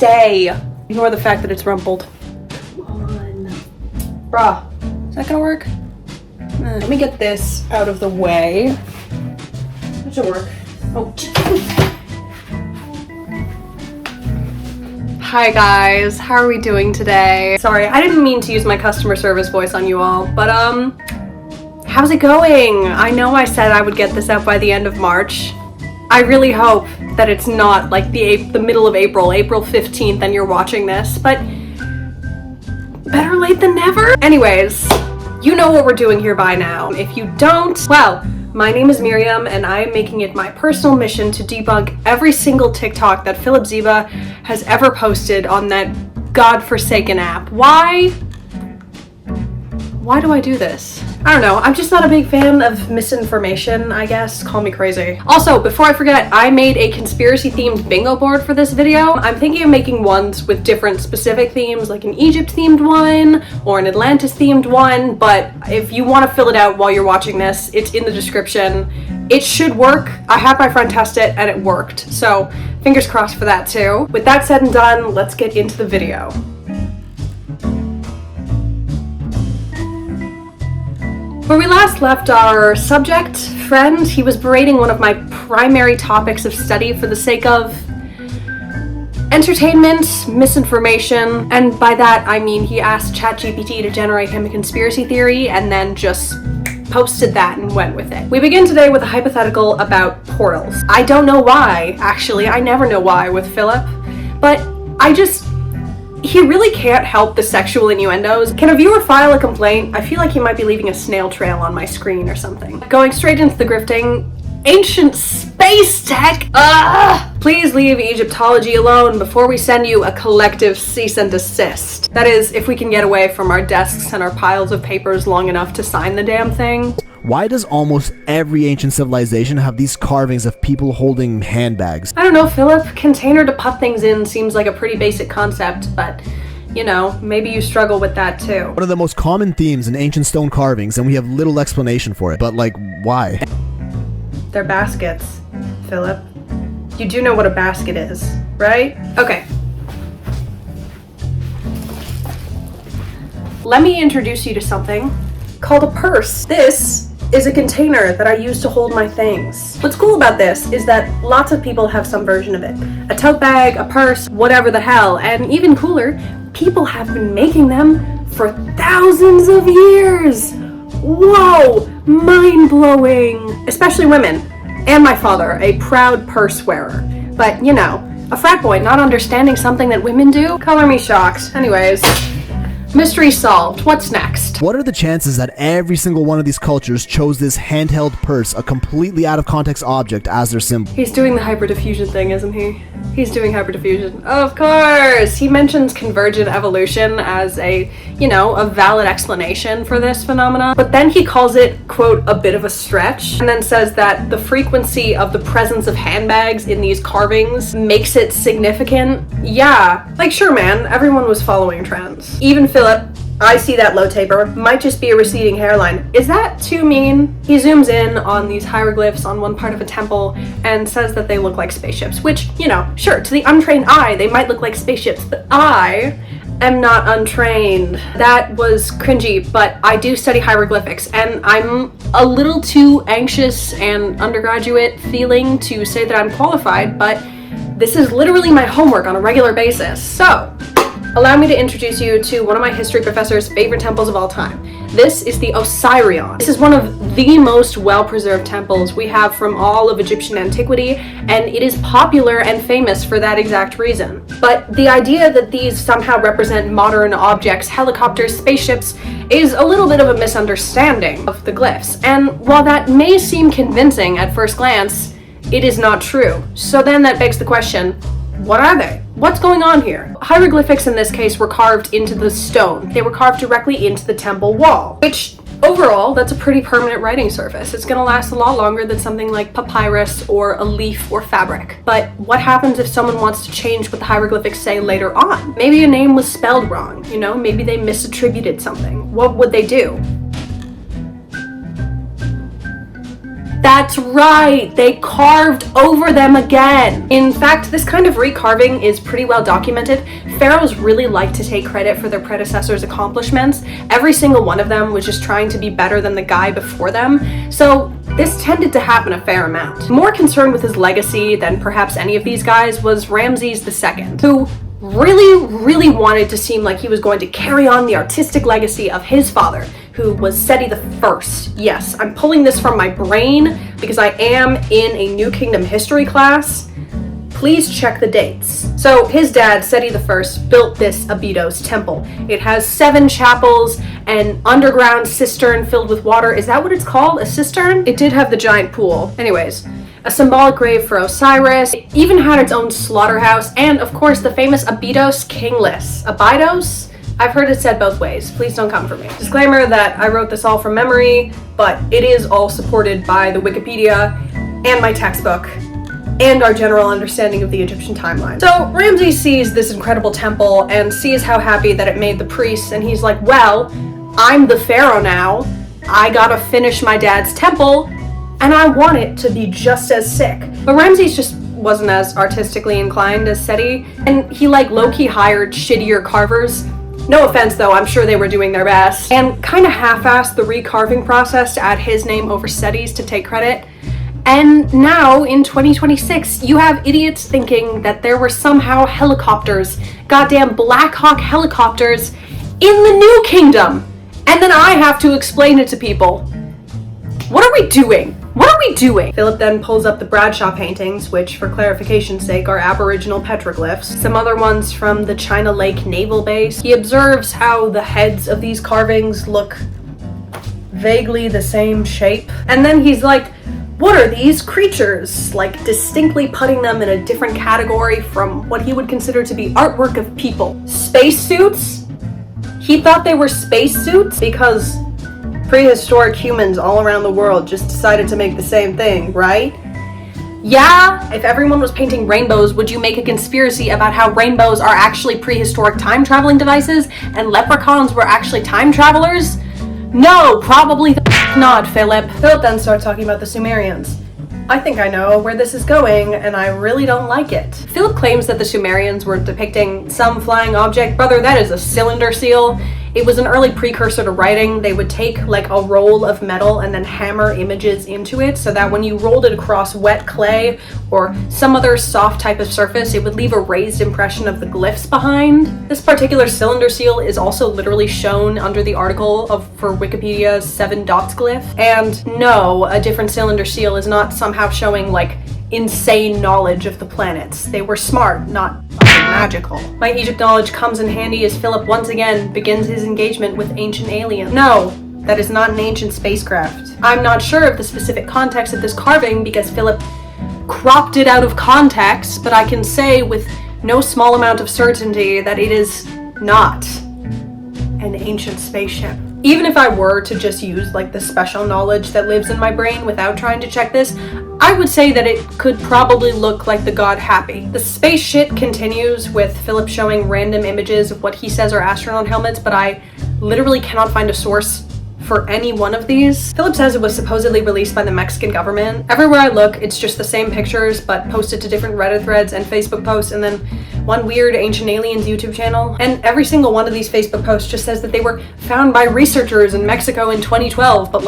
stay. Ignore the fact that it's rumpled. Come on. Bruh. Is that gonna work? Let me get this out of the way. That should work. Oh. Hi guys, how are we doing today? Sorry, I didn't mean to use my customer service voice on you all, but how's it going? I know I said I would get this out by the end of March. I really hope that it's not like the middle of April, April 15th, and you're watching this, but better late than never. Anyways, you know what we're doing here by now. If you don't, well, my name is Miriam, and I am making it my personal mission to debunk every single TikTok that Philip Ziba has ever posted on that godforsaken app. Why do I do this? I don't know, I'm just not a big fan of misinformation, I guess. Call me crazy. Also, before I forget, I made a conspiracy-themed bingo board for this video. I'm thinking of making ones with different specific themes, like an Egypt-themed one or an Atlantis-themed one, but if you want to fill it out while you're watching this, it's in the description. It should work. I had my friend test it and it worked, so fingers crossed for that too. With that said and done, let's get into the video. Where we last left our subject friend, he was berating one of my primary topics of study for the sake of entertainment, misinformation, and by that I mean he asked ChatGPT to generate him a conspiracy theory and then just posted that and went with it. We begin today with a hypothetical about portals. I don't know why, actually, I never know why with Philip, but he really can't help the sexual innuendos. Can a viewer file a complaint? I feel like he might be leaving a snail trail on my screen or something. Going straight into the grifting, ancient space tech! Please leave Egyptology alone before we send you a collective cease and desist. That is, if we can get away from our desks and our piles of papers long enough to sign the damn thing. Why does almost every ancient civilization have these carvings of people holding handbags? I don't know, Philip. Container to put things in seems like a pretty basic concept, but, you know, maybe you struggle with that too. One of the most common themes in ancient stone carvings, and we have little explanation for it. But, like, why? They're baskets, Philip. You do know what a basket is, right? Okay. Let me introduce you to something called a purse. This is a container that I use to hold my things. What's cool about this is that lots of people have some version of it. A tote bag, a purse, whatever the hell, and even cooler, people have been making them for thousands of years. Whoa, mind-blowing. Especially women, and my father, a proud purse wearer. But, you know, a frat boy not understanding something that women do? Color me shocked. Anyways, mystery solved. What's next? What are the chances that every single one of these cultures chose this handheld purse, a completely out of context object, as their symbol? He's doing the hyper-diffusion thing, isn't he? He's doing hyper-diffusion. Of course! He mentions convergent evolution as a valid explanation for this phenomenon, but then he calls it, quote, a bit of a stretch, and then says that the frequency of the presence of handbags in these carvings makes it significant. Yeah, like sure man, everyone was following trends. Even Philip, I see that low taper, might just be a receding hairline. Is that too mean? He zooms in on these hieroglyphs on one part of a temple and says that they look like spaceships, which, you know, sure, to the untrained eye, they might look like spaceships, but I am not untrained. That was cringy, but I do study hieroglyphics, and I'm a little too anxious and undergraduate feeling to say that I'm qualified, but this is literally my homework on a regular basis. So, allow me to introduce you to one of my history professor's favorite temples of all time. This is the Osirion. This is one of the most well-preserved temples we have from all of Egyptian antiquity, and it is popular and famous for that exact reason. But the idea that these somehow represent modern objects, helicopters, spaceships, is a little bit of a misunderstanding of the glyphs. And while that may seem convincing at first glance, it is not true. So then that begs the question, what are they? What's going on here? Hieroglyphics in this case were carved into the stone. They were carved directly into the temple wall, which overall, that's a pretty permanent writing surface. It's gonna last a lot longer than something like papyrus or a leaf or fabric. But what happens if someone wants to change what the hieroglyphics say later on? Maybe a name was spelled wrong, you know? Maybe they misattributed something. What would they do? That's right, they carved over them again. In fact, this kind of recarving is pretty well documented. Pharaohs really like to take credit for their predecessors' accomplishments. Every single one of them was just trying to be better than the guy before them, so this tended to happen a fair amount. More concerned with his legacy than perhaps any of these guys was Ramses II, who really wanted to seem like he was going to carry on the artistic legacy of his father, who was Seti I. Yes, I'm pulling this from my brain because I am in a New Kingdom history class. Please check the dates. So his dad, Seti I, built this Abydos temple. It has 7 chapels, an underground cistern filled with water. Is that what it's called? A cistern? It did have the giant pool. Anyways, a symbolic grave for Osiris. It even had its own slaughterhouse, and of course the famous Abydos kingless. Abydos? I've heard it said both ways. Please don't come for me. Disclaimer that I wrote this all from memory, but it is all supported by the Wikipedia and my textbook and our general understanding of the Egyptian timeline. So Ramses sees this incredible temple and sees how happy that it made the priests, and he's like, well, I'm the pharaoh now. I gotta finish my dad's temple, and I want it to be just as sick. But Ramses just wasn't as artistically inclined as Seti, and he low-key hired shittier carvers. No offense though, I'm sure they were doing their best, and kind of half-assed the recarving process to add his name over Seti's to take credit. And now, in 2026, you have idiots thinking that there were somehow helicopters, goddamn Black Hawk helicopters, in the New Kingdom! And then I have to explain it to people. What are we doing? What are we doing? Philip then pulls up the Bradshaw paintings, which, for clarification's sake, are Aboriginal petroglyphs. Some other ones from the China Lake Naval Base. He observes how the heads of these carvings look vaguely the same shape. And then he's like, what are these creatures? Distinctly putting them in a different category from what he would consider to be artwork of people. Spacesuits? He thought they were spacesuits because prehistoric humans all around the world just decided to make the same thing, right? Yeah, if everyone was painting rainbows, would you make a conspiracy about how rainbows are actually prehistoric time-traveling devices and leprechauns were actually time travelers? No, probably not, Philip. Philip then starts talking about the Sumerians. I think I know where this is going, and I really don't like it. Philip claims that the Sumerians were depicting some flying object. Brother, that is a cylinder seal. It was an early precursor to writing. They would take a roll of metal and then hammer images into it so that when you rolled it across wet clay or some other soft type of surface, it would leave a raised impression of the glyphs behind. This particular cylinder seal is also literally shown under the article for Wikipedia's 7 dots glyph. And no, a different cylinder seal is not somehow showing insane knowledge of the planets. They were smart, not magical. My Egypt knowledge comes in handy as Philip once again begins his engagement with ancient aliens. No, that is not an ancient spacecraft. I'm not sure of the specific context of this carving because Philip cropped it out of context, but I can say with no small amount of certainty that it is not an ancient spaceship. Even if I were to just use the special knowledge that lives in my brain without trying to check this, I would say that it could probably look like the god Happy. The space shit continues with Philip showing random images of what he says are astronaut helmets, but I literally cannot find a source for any one of these. Philip says it was supposedly released by the Mexican government. Everywhere I look, it's just the same pictures, but posted to different Reddit threads and Facebook posts, and then one weird Ancient Aliens YouTube channel. And every single one of these Facebook posts just says that they were found by researchers in Mexico in 2012, but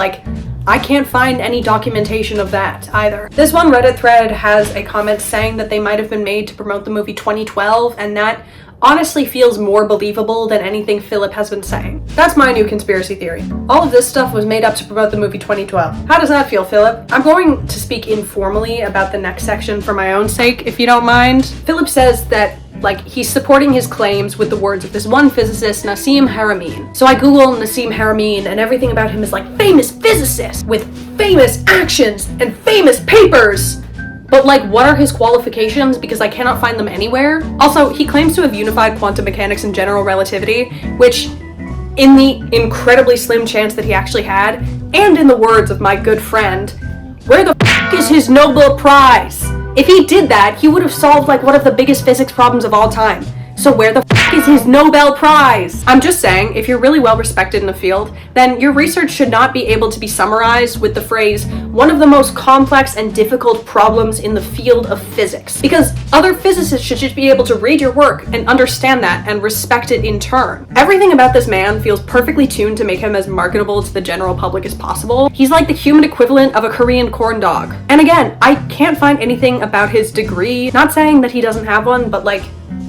I can't find any documentation of that either. This one Reddit thread has a comment saying that they might have been made to promote the movie 2012, and that honestly feels more believable than anything Philip has been saying. That's my new conspiracy theory. All of this stuff was made up to promote the movie 2012. How does that feel, Philip? I'm going to speak informally about the next section for my own sake, if you don't mind. Philip says that he's supporting his claims with the words of this one physicist, Nassim Haramein. So I Google Nassim Haramein, and everything about him is famous physicist with famous actions and famous papers. But what are his qualifications? Because I cannot find them anywhere. Also, he claims to have unified quantum mechanics and general relativity, which, in the incredibly slim chance that he actually had, and in the words of my good friend, where the f*** is his Nobel Prize? If he did that, he would have solved one of the biggest physics problems of all time. So where the f*** is his Nobel Prize. I'm just saying, if you're really well respected in a field, then your research should not be able to be summarized with the phrase, one of the most complex and difficult problems in the field of physics. Because other physicists should just be able to read your work and understand that and respect it in turn. Everything about this man feels perfectly tuned to make him as marketable to the general public as possible. He's like the human equivalent of a Korean corn dog. And again, I can't find anything about his degree. Not saying that he doesn't have one, but like,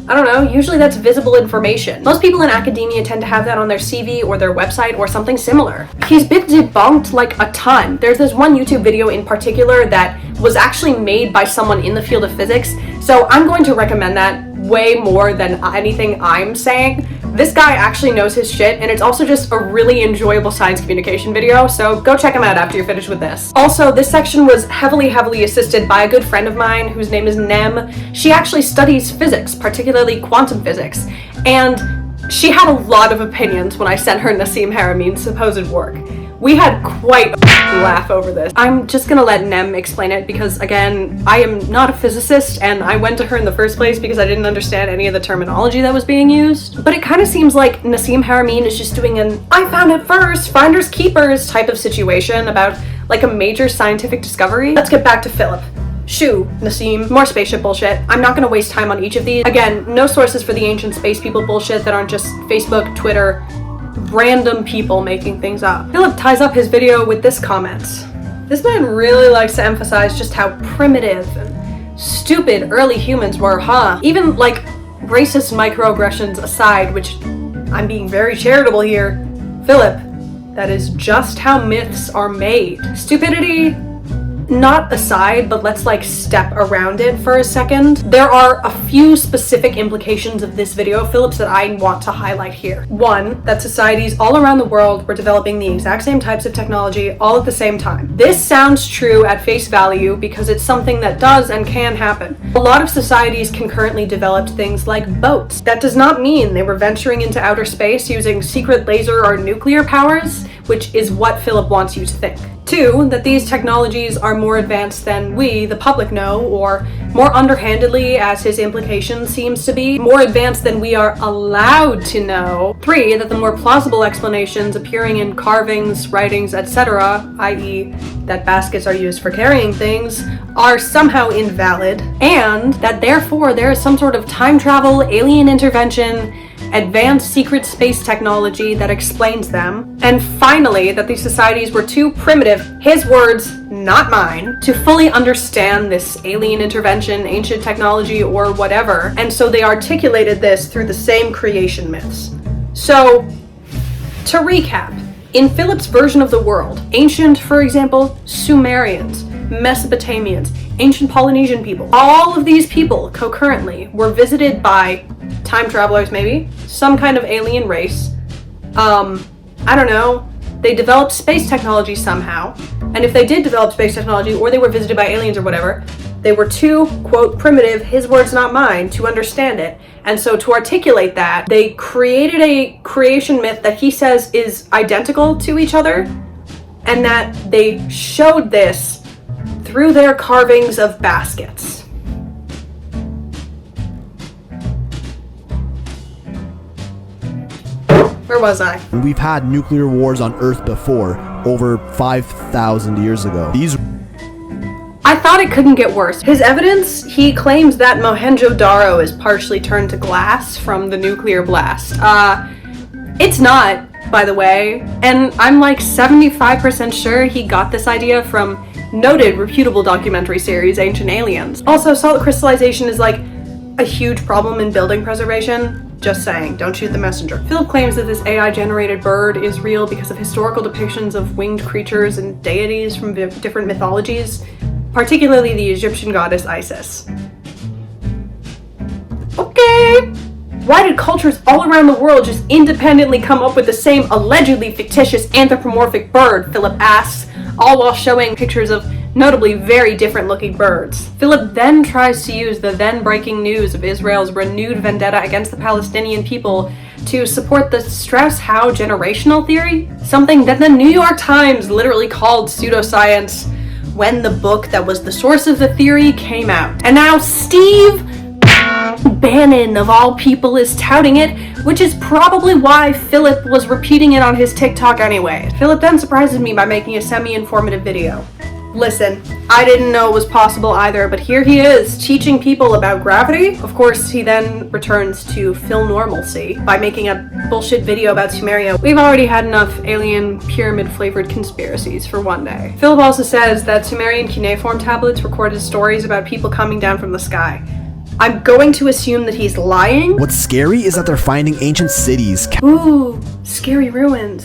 I don't know, usually that's visible information. Most people in academia tend to have that on their CV or their website or something similar. He's been debunked like a ton. There's this one YouTube video in particular that was actually made by someone in the field of physics, so I'm going to recommend that way more than anything I'm saying. This guy actually knows his shit, and it's also just a really enjoyable science communication video, so go check him out after you're finished with this. Also, this section was heavily assisted by a good friend of mine whose name is Nem. She actually studies physics, particularly quantum physics, and she had a lot of opinions when I sent her Nassim Harameyn's supposed work. We had quite a laugh over this. I'm just gonna let Nem explain it because, again, I am not a physicist and I went to her in the first place because I didn't understand any of the terminology that was being used. But it kind of seems like Nassim Harameyn is just doing an I found it first, finders keepers type of situation about like a major scientific discovery. Let's get back to Philip. Shoo, Nassim, more spaceship bullshit. I'm not gonna waste time on each of these. Again, no sources for the ancient space people bullshit that aren't just Facebook, Twitter, random people making things up. Philip ties up his video with this comment. This man really likes to emphasize just how primitive and stupid early humans were, huh? Even like racist microaggressions aside, which I'm being very charitable here, Philip, that is just how myths are made. Stupidity, not aside, but let's like step around it for a second. There are a few specific implications of this video, Phillips, that I want to highlight here. One, that societies all around the world were developing the exact same types of technology all at the same time. This sounds true at face value because it's something that does and can happen. A lot of societies concurrently developed things like boats. That does not mean they were venturing into outer space using secret laser or nuclear powers, which is what Philip wants you to think. Two, that these technologies are more advanced than we, the public, know, or more underhandedly, as his implication seems to be, more advanced than we are allowed to know. Three, that the more plausible explanations appearing in carvings, writings, etc., i.e. that baskets are used for carrying things, are somehow invalid, and that therefore there is some sort of time travel, alien intervention, advanced secret space technology that explains them. And finally, that these societies were too primitive, his words, not mine, to fully understand this alien intervention, ancient technology, or whatever. And so they articulated this through the same creation myths. So, to recap, in Philip's version of the world, ancient, for example, Sumerians, Mesopotamians, ancient Polynesian people, all of these people concurrently were visited by time travelers, maybe some kind of alien race. I don't know, they developed space technology somehow, and if they did develop space technology or they were visited by aliens or whatever, they were too, quote, primitive, his words not mine, to understand it. And so to articulate that, they created a creation myth that he says is identical to each other, and that they showed this through their carvings of baskets. Where was I? We've had nuclear wars on Earth before, over 5,000 years ago. I thought it couldn't get worse. His evidence, he claims that Mohenjo-Daro is partially turned to glass from the nuclear blast. It's not, by the way, and I'm like 75% sure he got this idea from noted reputable documentary series Ancient Aliens. Also, salt crystallization is like a huge problem in building preservation. Just saying, don't shoot the messenger. Philip claims that this AI-generated bird is real because of historical depictions of winged creatures and deities from different mythologies, particularly the Egyptian goddess Isis. Okay! Why did cultures all around the world just independently come up with the same allegedly fictitious anthropomorphic bird, Philip asks, all while showing pictures of notably very different looking birds. Philip then tries to use the then breaking news of Israel's renewed vendetta against the Palestinian people to support the stress how generational theory, something that the New York Times literally called pseudo-science when the book that was the source of the theory came out. And now Steve Bannon, of all people, is touting it, which is probably why Philip was repeating it on his TikTok anyway. Philip then surprises me by making a semi-informative video. Listen, I didn't know it was possible either, but here he is, teaching people about gravity. Of course, he then returns to Phil normalcy by making a bullshit video about Sumeria. We've already had enough alien pyramid-flavored conspiracies for one day. Philip also says that Sumerian cuneiform tablets recorded stories about people coming down from the sky. I'm going to assume that he's lying. What's scary is that they're finding ancient cities. Ooh, scary ruins.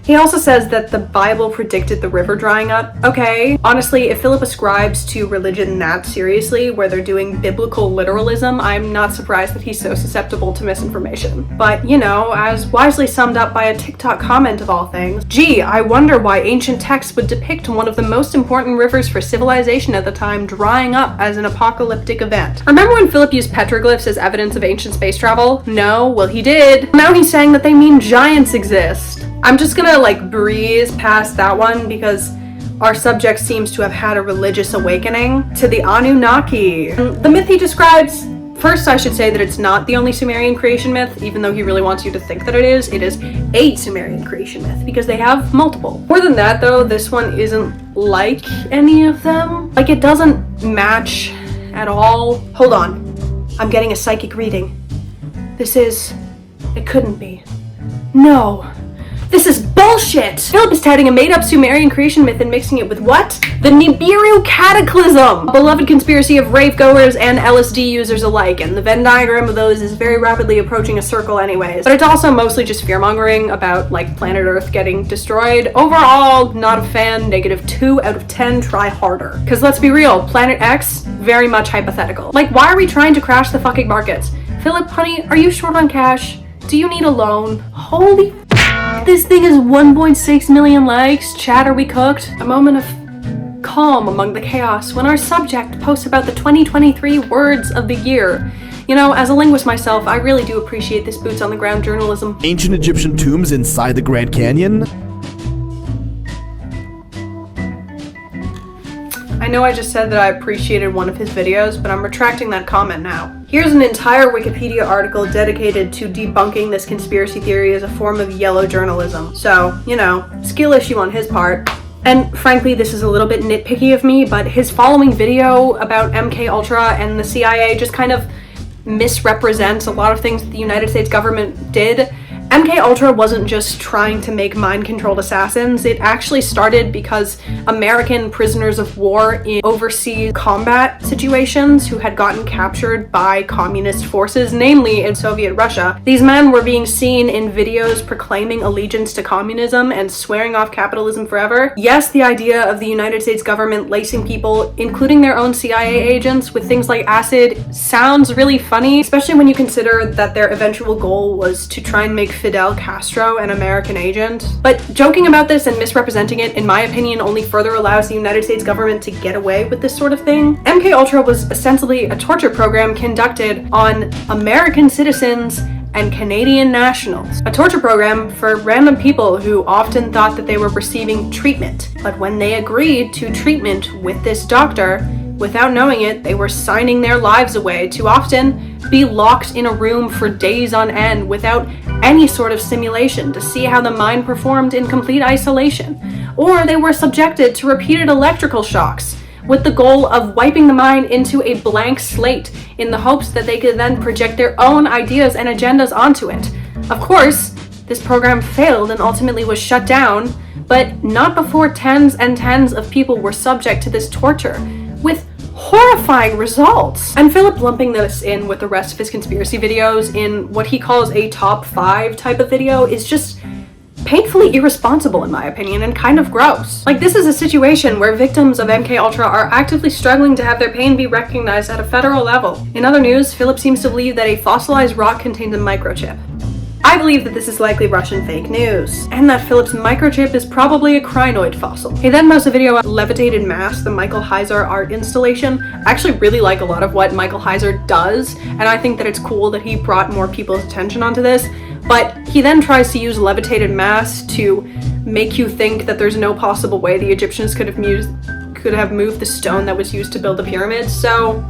He also says that the Bible predicted the river drying up. Okay, honestly, if Philip ascribes to religion that seriously, where they're doing biblical literalism, I'm not surprised that he's so susceptible to misinformation. But, you know, as wisely summed up by a TikTok comment of all things, gee, I wonder why ancient texts would depict one of the most important rivers for civilization at the time drying up as an apocalyptic event. Remember when Philip used petroglyphs as evidence of ancient space travel? No? Well, he did. Now he's saying that they mean giants exist. I'm just gonna breeze past that one because our subject seems to have had a religious awakening to the Anunnaki. The myth he describes, first I should say that it's not the only Sumerian creation myth, even though he really wants you to think that it is. It is a Sumerian creation myth because they have multiple. More than that though, this one isn't like any of them. It doesn't match at all. Hold on, I'm getting a psychic reading. It couldn't be. No. This is bullshit! Philip is touting a made-up Sumerian creation myth and mixing it with what? The Nibiru Cataclysm! A beloved conspiracy of rave-goers and LSD users alike, and the Venn diagram of those is very rapidly approaching a circle anyways. But it's also mostly just fear-mongering about, planet Earth getting destroyed. Overall, not a fan, -2 out of 10, try harder. Cause let's be real, Planet X, very much hypothetical. Why are we trying to crash the fucking markets? Philip, honey, are you short on cash? Do you need a loan? Holy this thing is 1.6 million likes. Chat, are we cooked? A moment of calm among the chaos when our subject posts about the 2023 words of the year. You know, as a linguist myself, I really do appreciate this boots on the ground journalism. Ancient Egyptian tombs inside the Grand Canyon. I know I just said that I appreciated one of his videos, but I'm retracting that comment now. Here's an entire Wikipedia article dedicated to debunking this conspiracy theory as a form of yellow journalism. So, you know, skill issue on his part. And frankly, this is a little bit nitpicky of me, but his following video about MK Ultra and the CIA just kind of misrepresents a lot of things that the United States government did. MK Ultra wasn't just trying to make mind-controlled assassins. It actually started because American prisoners of war in overseas combat situations who had gotten captured by communist forces, namely in Soviet Russia. These men were being seen in videos proclaiming allegiance to communism and swearing off capitalism forever. Yes, the idea of the United States government lacing people, including their own CIA agents, with things like acid sounds really funny, especially when you consider that their eventual goal was to try and make Fidel Castro an American agent. But joking about this and misrepresenting it, in my opinion, only further allows the United States government to get away with this sort of thing. MK Ultra was ostensibly a torture program conducted on American citizens and Canadian nationals. A torture program for random people who often thought that they were receiving treatment. But when they agreed to treatment with this doctor, without knowing it, they were signing their lives away to often be locked in a room for days on end without any sort of simulation to see how the mind performed in complete isolation. Or they were subjected to repeated electrical shocks with the goal of wiping the mind into a blank slate in the hopes that they could then project their own ideas and agendas onto it. Of course, this program failed and ultimately was shut down, but not before tens and tens of people were subject to this torture, with horrifying results. And Philip lumping this in with the rest of his conspiracy videos in what he calls a top 5 type of video is just painfully irresponsible in my opinion and kind of gross. This is a situation where victims of MK Ultra are actively struggling to have their pain be recognized at a federal level. In other news, Philip seems to believe that a fossilized rock contains a microchip. I believe that this is likely Russian fake news, and that Philip's microchip is probably a crinoid fossil. He then posts a video of Levitated Mass, the Michael Heiser art installation. I actually really like a lot of what Michael Heiser does, and I think that it's cool that he brought more people's attention onto this, but he then tries to use Levitated Mass to make you think that there's no possible way the Egyptians could have moved the stone that was used to build the pyramids, so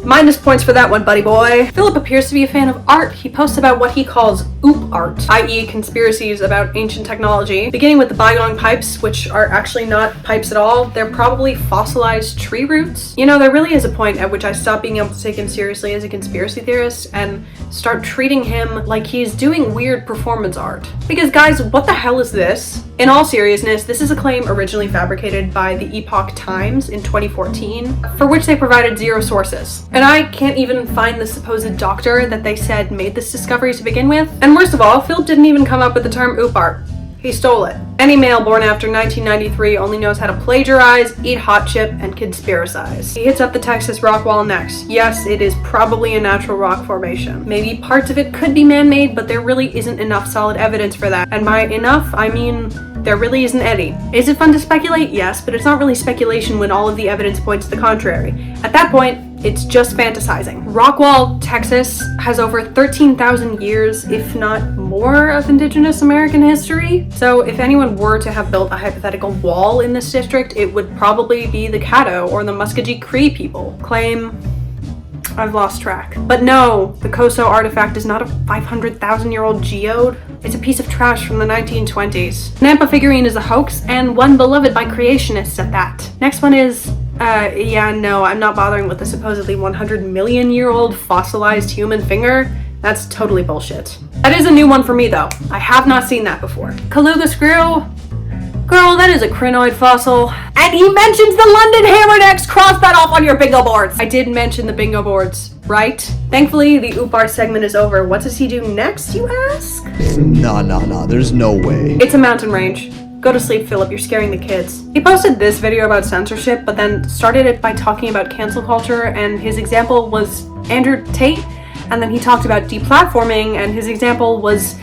Minus points for that one, buddy boy. Philip appears to be a fan of art. He posts about what he calls Ooparts, i.e. conspiracies about ancient technology, beginning with the bygone pipes, which are actually not pipes at all. They're probably fossilized tree roots. You know, there really is a point at which I stop being able to take him seriously as a conspiracy theorist and start treating him like he's doing weird performance art. Because guys, what the hell is this? In all seriousness, this is a claim originally fabricated by the Epoch Times in 2014, for which they provided zero sources. And I can't even find the supposed doctor that they said made this discovery to begin with. And worst of all, Philip didn't even come up with the term Oopart. He stole it. Any male born after 1993 only knows how to plagiarize, eat hot chip, and conspiracize. He hits up the Texas rock wall next. Yes, it is probably a natural rock formation. Maybe parts of it could be man-made, but there really isn't enough solid evidence for that. And by enough, I mean there really isn't any. Is it fun to speculate? Yes, but it's not really speculation when all of the evidence points to the contrary. At that point, it's just fantasizing. Rockwall, Texas has over 13,000 years, if not more, of indigenous American history. So if anyone were to have built a hypothetical wall in this district, it would probably be the Caddo or the Muskogee Cree people. Claim, I've lost track. But no, the Koso artifact is not a 500,000-year-old geode. It's a piece of trash from the 1920s. Nampa figurine is a hoax, and one beloved by creationists at that. Next one is, no, I'm not bothering with the supposedly 100 million-year-old fossilized human finger. That's totally bullshit. That is a new one for me, though. I have not seen that before. Kaluga screw? Girl, that is a crinoid fossil. And he mentions the London hammer next! Cross that off on your bingo boards! I did mention the bingo boards, right? Thankfully, the Oopar segment is over. What does he do next, you ask? Nah, there's no way. It's a mountain range. Go to sleep, Philip, you're scaring the kids. He posted this video about censorship, but then started it by talking about cancel culture, and his example was Andrew Tate, and then he talked about deplatforming, and his example was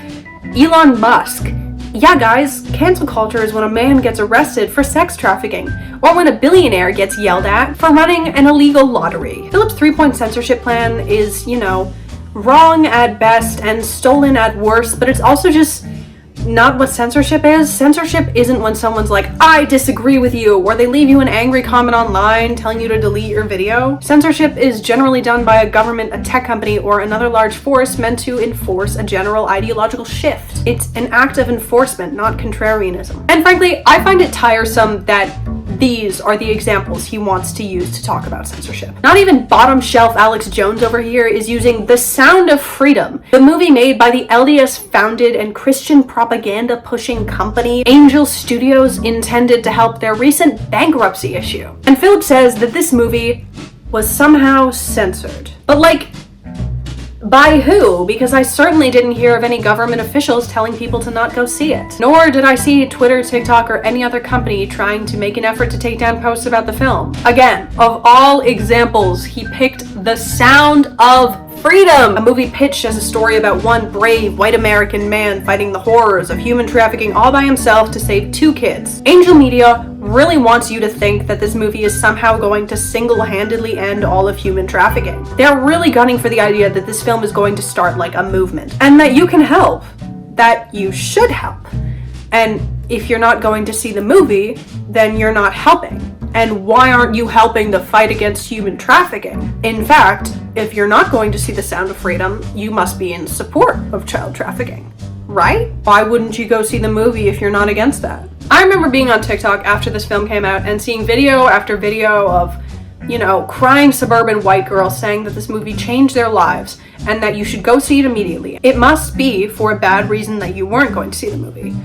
Elon Musk. Yeah, guys, cancel culture is when a man gets arrested for sex trafficking, or when a billionaire gets yelled at for running an illegal lottery. Philip's 3-point censorship plan is, wrong at best and stolen at worst, but it's also just not what censorship is. Censorship isn't when someone's like, I disagree with you, or they leave you an angry comment online telling you to delete your video. Censorship is generally done by a government, a tech company, or another large force meant to enforce a general ideological shift. It's an act of enforcement, not contrarianism. And frankly, I find it tiresome that these are the examples he wants to use to talk about censorship. Not even bottom shelf Alex Jones over here is using The Sound of Freedom, the movie made by the LDS-founded and Christian propaganda-pushing company Angel Studios, intended to help their recent bankruptcy issue. And Philip says that this movie was somehow censored. But by who? Because I certainly didn't hear of any government officials telling people to not go see it. Nor did I see Twitter, TikTok, or any other company trying to make an effort to take down posts about the film. Again, of all examples, he picked The Sound of Freedom, a movie pitched as a story about one brave white American man fighting the horrors of human trafficking all by himself to save 2 kids. Angel Media really wants you to think that this movie is somehow going to single-handedly end all of human trafficking. They're really gunning for the idea that this film is going to start like a movement, and that you can help, that you should help. And if you're not going to see the movie, then you're not helping. And why aren't you helping the fight against human trafficking? In fact, if you're not going to see The Sound of Freedom, you must be in support of child trafficking, right? Why wouldn't you go see the movie if you're not against that? I remember being on TikTok after this film came out and seeing video after video of, crying suburban white girls saying that this movie changed their lives and that you should go see it immediately. It must be for a bad reason that you weren't going to see the movie.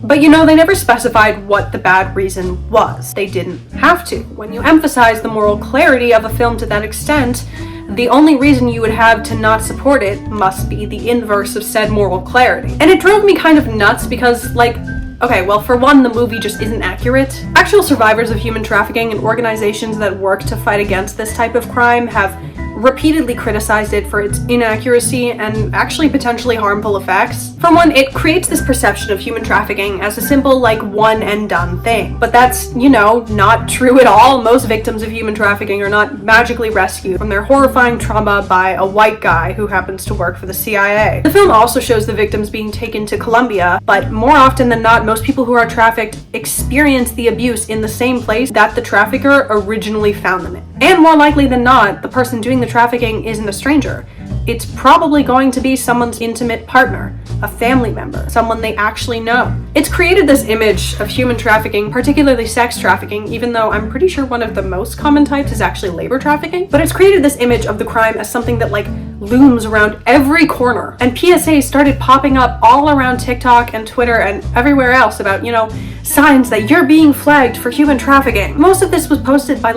But they never specified what the bad reason was. They didn't have to. When you emphasize the moral clarity of a film to that extent, the only reason you would have to not support it must be the inverse of said moral clarity. And it drove me kind of nuts because, okay, well, for one, the movie just isn't accurate. Actual survivors of human trafficking and organizations that work to fight against this type of crime have repeatedly criticized it for its inaccuracy and actually potentially harmful effects. For one, it creates this perception of human trafficking as a simple, one and done thing. But that's, not true at all. Most victims of human trafficking are not magically rescued from their horrifying trauma by a white guy who happens to work for the CIA. The film also shows the victims being taken to Colombia, but more often than not, most people who are trafficked experience the abuse in the same place that the trafficker originally found them in. And more likely than not, the person doing the trafficking isn't a stranger. It's probably going to be someone's intimate partner, a family member, someone they actually know. It's created this image of human trafficking, particularly sex trafficking, even though I'm pretty sure one of the most common types is actually labor trafficking. But it's created this image of the crime as something that like looms around every corner. And PSAs started popping up all around TikTok and Twitter and everywhere else about, signs that you're being flagged for human trafficking. Most of this was posted by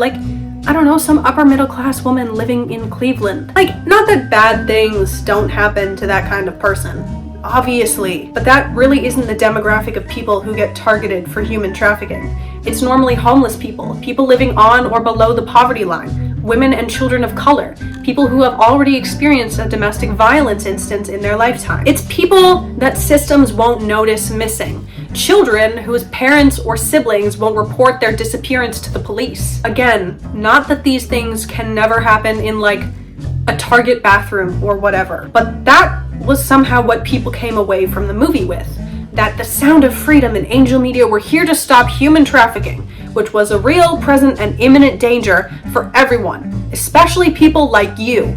some upper middle class woman living in Cleveland. Not that bad things don't happen to that kind of person, obviously, but that really isn't the demographic of people who get targeted for human trafficking. It's normally homeless people, people living on or below the poverty line, women and children of color, people who have already experienced a domestic violence instance in their lifetime. It's people that systems won't notice missing. Children whose parents or siblings won't report their disappearance to the police. Again, not that these things can never happen in a Target bathroom or whatever, but that was somehow what people came away from the movie with. That the Sound of Freedom and Angel Media were here to stop human trafficking, which was a real, present, and imminent danger for everyone, especially people like you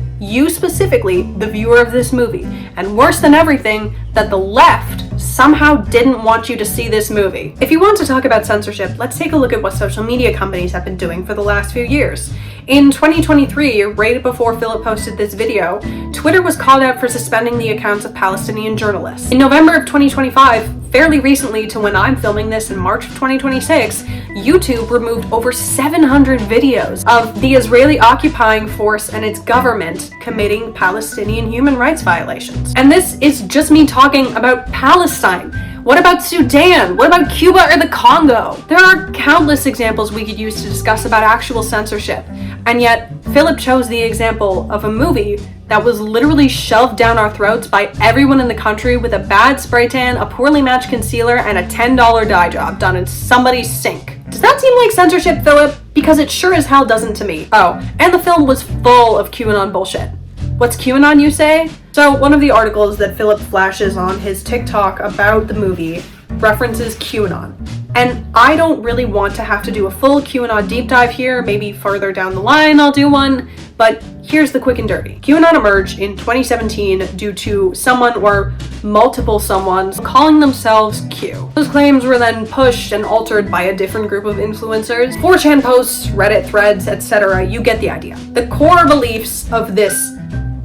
specifically, the viewer of this movie, and worse than everything, that the left somehow didn't want you to see this movie. If you want to talk about censorship, let's take a look at what social media companies have been doing for the last few years. In 2023, right before Philip posted this video, Twitter was called out for suspending the accounts of Palestinian journalists. In November of 2025, fairly recently to when I'm filming this in March of 2026, YouTube removed over 700 videos of the Israeli occupying force and its government committing Palestinian human rights violations. And this is just me talking about Palestine. What about Sudan? What about Cuba or the Congo? There are countless examples we could use to discuss about actual censorship, and yet Philip chose the example of a movie that was literally shoved down our throats by everyone in the country with a bad spray tan, a poorly matched concealer, and a $10 dye job done in somebody's sink. Does that seem like censorship, Philip? Because it sure as hell doesn't to me. Oh, and the film was full of QAnon bullshit. What's QAnon, you say? So one of the articles that Philip flashes on his TikTok about the movie references QAnon. And I don't really want to have to do a full QAnon deep dive here. Maybe further down the line I'll do one. But here's the quick and dirty. QAnon emerged in 2017 due to someone or multiple someones calling themselves Q. Those claims were then pushed and altered by a different group of influencers. 4chan posts, Reddit threads, etc. You get the idea. The core beliefs of this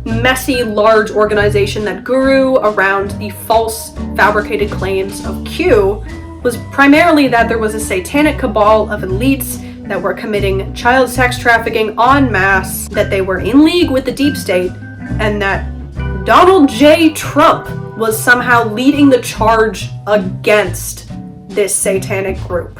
messy, large organization that grew around the false, fabricated claims of Q was primarily that there was a satanic cabal of elites that were committing child sex trafficking en masse, that they were in league with the deep state, and that Donald J. Trump was somehow leading the charge against this satanic group.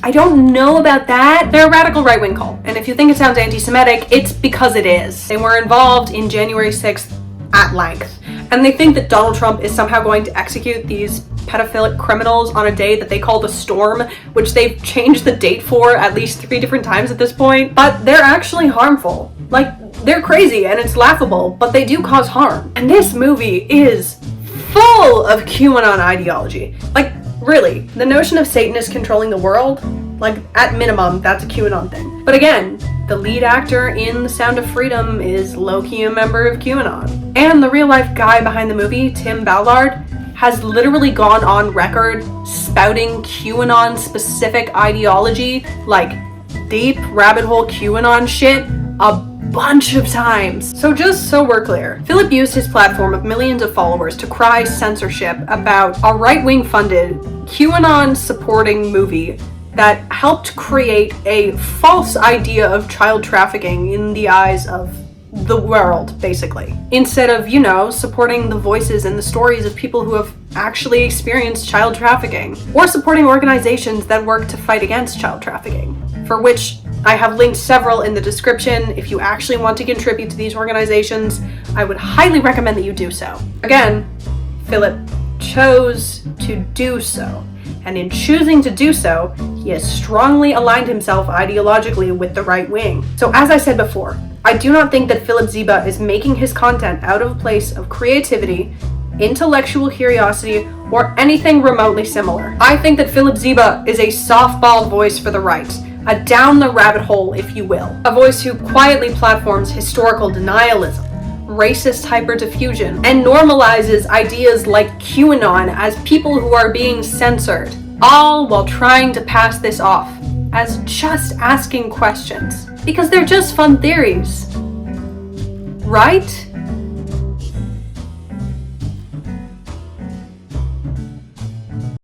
I don't know about that. They're a radical right-wing cult, and if you think it sounds anti-Semitic, it's because it is. They were involved in January 6th at length, and they think that Donald Trump is somehow going to execute these pedophilic criminals on a day that they call the Storm, which they've changed the date for at least 3 different times at this point. But they're actually harmful. They're crazy and it's laughable, but they do cause harm. And this movie is full of QAnon ideology. Really, the notion of Satanists controlling the world, at minimum, that's a QAnon thing. But again, the lead actor in The Sound of Freedom is low-key a member of QAnon. And the real-life guy behind the movie, Tim Ballard, has literally gone on record spouting QAnon-specific ideology, deep rabbit hole QAnon shit, a bunch of times. So just so we're clear, Philip used his platform of millions of followers to cry censorship about a right-wing funded, QAnon-supporting movie that helped create a false idea of child trafficking in the eyes of the world, basically. Instead of, supporting the voices and the stories of people who have actually experienced child trafficking, or supporting organizations that work to fight against child trafficking, for which I have linked several in the description. If you actually want to contribute to these organizations, I would highly recommend that you do so. Again, Philip chose to do so, and in choosing to do so, he has strongly aligned himself ideologically with the right wing. So as I said before, I do not think that Philip Ziba is making his content out of a place of creativity, intellectual curiosity, or anything remotely similar. I think that Philip Ziba is a softball voice for the right, a down the rabbit hole, if you will. A voice who quietly platforms historical denialism, racist hyperdiffusion, and normalizes ideas like QAnon as people who are being censored, all while trying to pass this off as just asking questions, because they're just fun theories. Right?